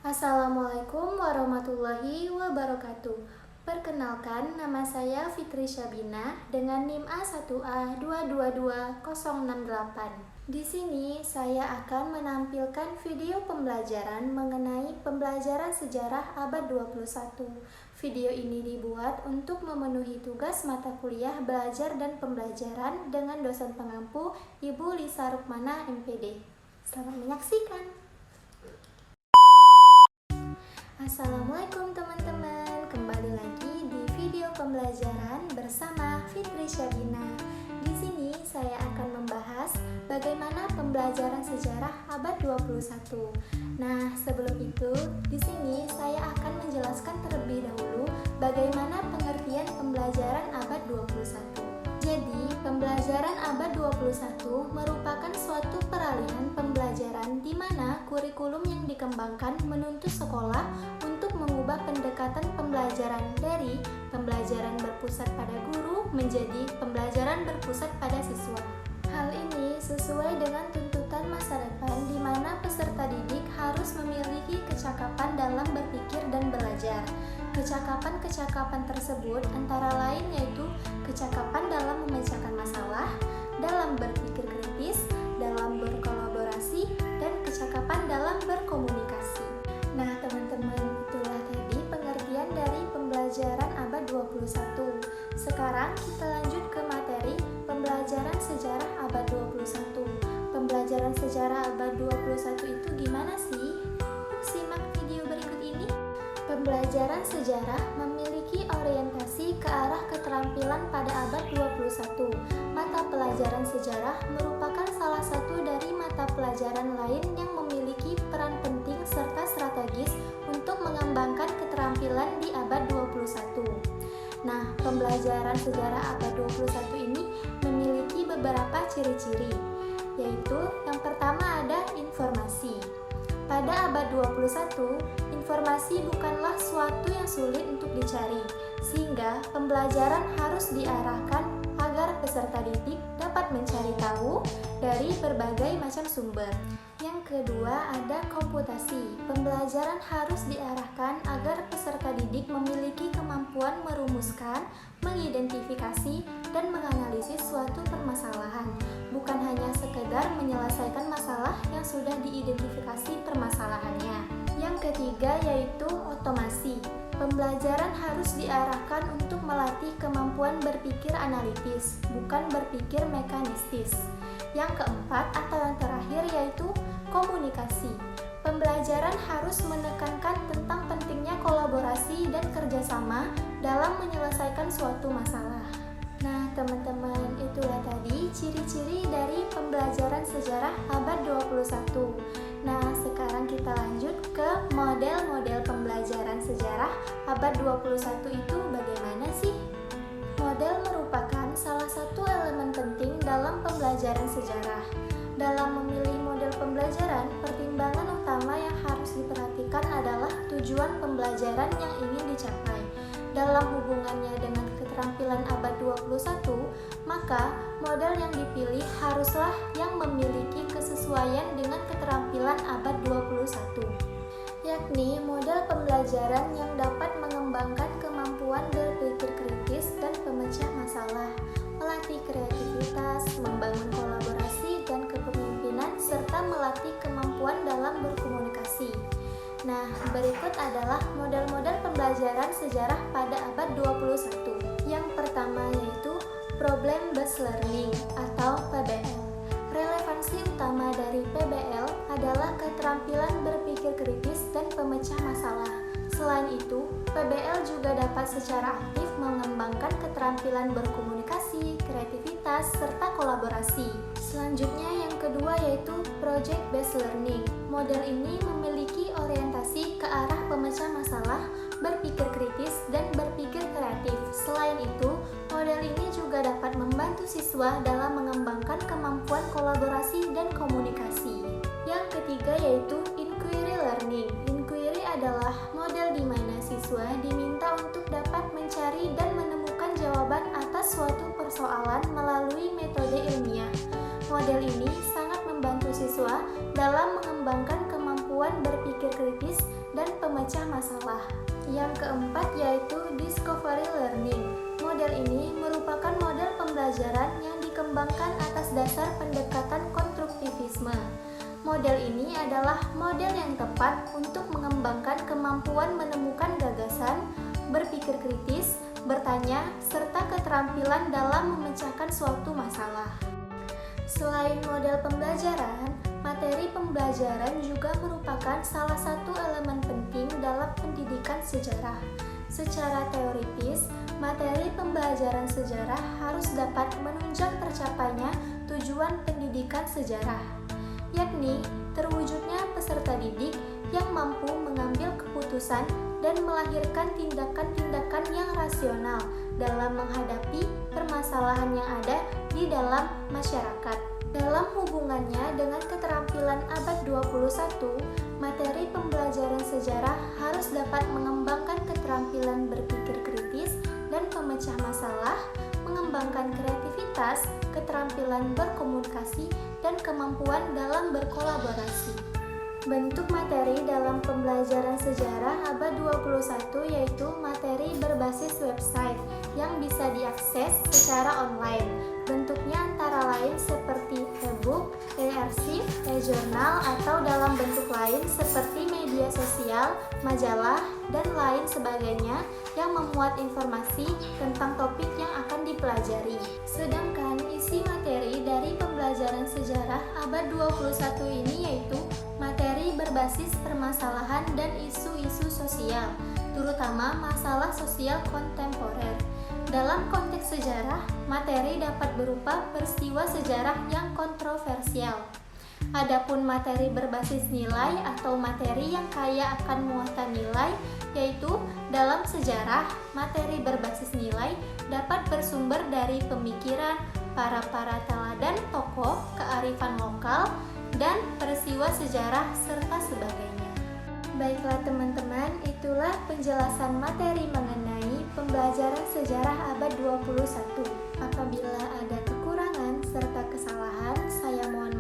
Assalamualaikum warahmatullahi wabarakatuh. Perkenalkan, nama saya Fitri Syabina dengan NIM A1A222068. Di sini saya akan menampilkan video pembelajaran mengenai pembelajaran sejarah abad 21. Video ini dibuat untuk memenuhi tugas mata kuliah belajar dan pembelajaran dengan dosen pengampu Ibu Lisa Rukmana MPD. Selamat menyaksikan. Assalamualaikum teman-teman, kembali lagi di video pembelajaran bersama Fitri Syabina. Di sini saya akan membahas bagaimana pembelajaran sejarah abad 21. Nah, sebelum itu, di sini saya akan menjelaskan terlebih dahulu bagaimana pengertian pembelajaran abad 21. Jadi, pembelajaran abad 21 merupakan suatu peralihan pembelajaran di mana kurikulum yang dikembangkan menuntut sekolah untuk mengubah pendekatan pembelajaran dari pembelajaran berpusat pada guru menjadi pembelajaran berpusat pada siswa. Hal ini sesuai dengan tuntutan masa depan di mana peserta didik harus memiliki kecakapan dalam berpikir dan belajar. Kecakapan-kecakapan tersebut antara lain yaitu kecakapan dalam memecahkan masalah, dalam berpikir kritis, dalam berkolaborasi, dan kecakapan dalam berkomunikasi. Nah, teman-teman, itulah tadi pengertian dari pembelajaran abad 21. Sekarang kita lanjut ke materi pembelajaran sejarah abad 21. Pembelajaran sejarah abad 21 itu gimana sih? Yuk simak video berikut ini. Pembelajaran sejarah memiliki orientasi ke arah keterampilan pada abad 21. Mata pelajaran sejarah merupakan salah satu dari mata pelajaran lain yang memiliki peran penting serta strategis untuk mengembangkan keterampilan di abad 21. Nah, pembelajaran sejarah abad 21 ini memiliki beberapa ciri-ciri, yaitu yang pertama ada informasi. Pada abad 21, informasi bukanlah suatu yang sulit untuk dicari, sehingga pembelajaran harus diarahkan agar peserta didik dapat mencari tahu dari berbagai macam sumber. Yang kedua ada komputasi. Pembelajaran harus diarahkan agar peserta didik memiliki kemampuan merumuskan, mengidentifikasi, dan menganalisis suatu permasalahan, bukan hanya sekedar menyelesaikan masalah yang sudah diidentifikasi permasalahannya. Yang ketiga yaitu otomasi. Pembelajaran harus diarahkan untuk melatih kemampuan berpikir analitis, bukan berpikir mekanistis. Yang keempat atau yang terakhir yaitu komunikasi. Pembelajaran harus menekankan tentang pentingnya kolaborasi dan kerjasama dalam menyelesaikan suatu masalah. Nah, teman-teman, itulah tadi ciri-ciri dari pembelajaran sejarah abad 21. Nah, sekarang kita lanjut ke model-model pembelajaran sejarah abad 21 itu bagaimana sih? Model merupakan salah satu elemen penting dalam pembelajaran sejarah. Dalam memilih model pembelajaran, pertimbangan utama yang harus diperhatikan adalah tujuan pembelajaran yang ingin dicapai. Dalam hubungannya dengan keterampilan abad 21, maka model yang dipilih haruslah yang memiliki kesesuaian dengan keterampilan abad 21, yakni model pembelajaran yang dapat mengembangkan kemampuan berpikir kritis dan pemecah masalah, melatih kreativitas, membangun kolaborasi dan kepemimpinan, serta melatih kemampuan dalam berkomunikasi. Nah, berikut adalah model-model pembelajaran sejarah pada abad 21. Yang pertama yaitu Problem Based Learning atau PBL. Relevansi utama dari PBL adalah keterampilan berpikir kritis dan pemecah masalah. Selain itu, PBL juga dapat secara aktif mengembangkan keterampilan berkomunikasi, kreativitas, serta kolaborasi. Selanjutnya yang kedua yaitu Project Based Learning. Model ini memiliki orientasi ke arah pemecah masalah, berpikir kritis, dan berpikir kreatif. Selain itu, model ini juga dapat membantu siswa dalam mengembangkan kemampuan kolaborasi dan komunikasi. Yang ketiga yaitu Inquiry Learning. Inquiry adalah model di mana siswa diminta untuk dapat mencari dan menemukan jawaban atas suatu persoalan melalui metode ilmiah. Model ini sangat membantu siswa dalam mengembangkan kemampuan kemampuan berpikir kritis dan pemecah masalah. Yang keempat yaitu discovery learning. Model ini merupakan model pembelajaran yang dikembangkan atas dasar pendekatan konstruktivisme. Model ini adalah model yang tepat untuk mengembangkan kemampuan menemukan gagasan, berpikir kritis, bertanya, serta keterampilan dalam memecahkan suatu masalah. Selain model pembelajaran, materi pembelajaran juga merupakan salah satu elemen penting dalam pendidikan sejarah. Secara teoritis, materi pembelajaran sejarah harus dapat menunjang tercapainya tujuan pendidikan sejarah, yakni terwujudnya peserta didik yang mampu mengambil keputusan dan melahirkan tindakan-tindakan yang rasional dalam menghadapi permasalahan yang ada di dalam masyarakat. Dalam hubungannya dengan keterampilan abad 21, materi pembelajaran sejarah harus dapat mengembangkan keterampilan berpikir kritis dan pemecah masalah, mengembangkan kreativitas, keterampilan berkomunikasi, dan kemampuan dalam berkolaborasi. Bentuk materi dalam pembelajaran sejarah abad 21 yaitu materi berbasis website yang bisa diakses secara online. Bentuknya antara lain seperti e-book, e-arsip, e-jurnal, atau dalam bentuk lain seperti media sosial, majalah, dan lain sebagainya yang memuat informasi tentang topik yang akan dipelajari. Sedangkan isi materi dari pembelajaran sejarah abad 21 ini yaitu materi berbasis permasalahan dan isu-isu sosial, terutama masalah sosial kontemporer. Dalam konteks sejarah, materi dapat berupa peristiwa sejarah yang kontroversial. Adapun materi berbasis nilai atau materi yang kaya akan muatan nilai, yaitu dalam sejarah, materi berbasis nilai dapat bersumber dari pemikiran para teladan tokoh, kearifan lokal, dan peristiwa sejarah serta sebagainya. Baiklah teman-teman, itulah penjelasan materi mengenai pembelajaran sejarah abad 21. Apabila ada kekurangan serta kesalahan, saya mohon